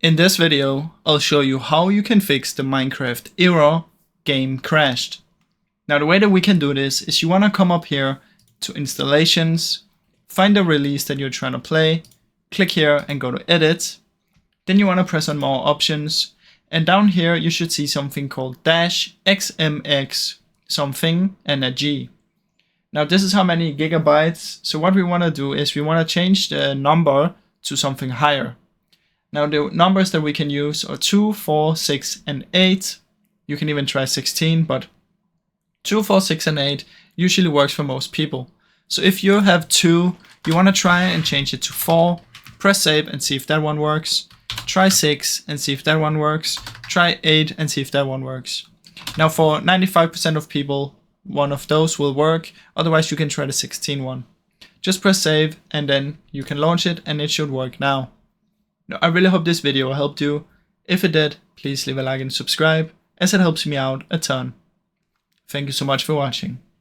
In this video, I'll show you how you can fix the Minecraft error game crashed. Now the way that we can do this is you want to come up here to installations, find the release that you're trying to play, click here and go to edit. Then you want to press on more options, and down here you should see something called -xmx something and a G. Now this is how many gigabytes. So what we want to do is we want to change the number to something higher. Now the numbers that we can use are 2, 4, 6 and 8. You can even try 16, but 2, 4, 6 and 8 usually works for most people. So if you have 2, you want to try and change it to 4. Press save and see if that one works. Try 6 and see if that one works. Try 8 and see if that one works. Now for 95% of people, one of those will work. Otherwise you can try the 16 one. Just press save and then you can launch it and it should work now. Now, I really hope this video helped you. If it did, please leave a like and subscribe, as it helps me out a ton. Thank you so much for watching.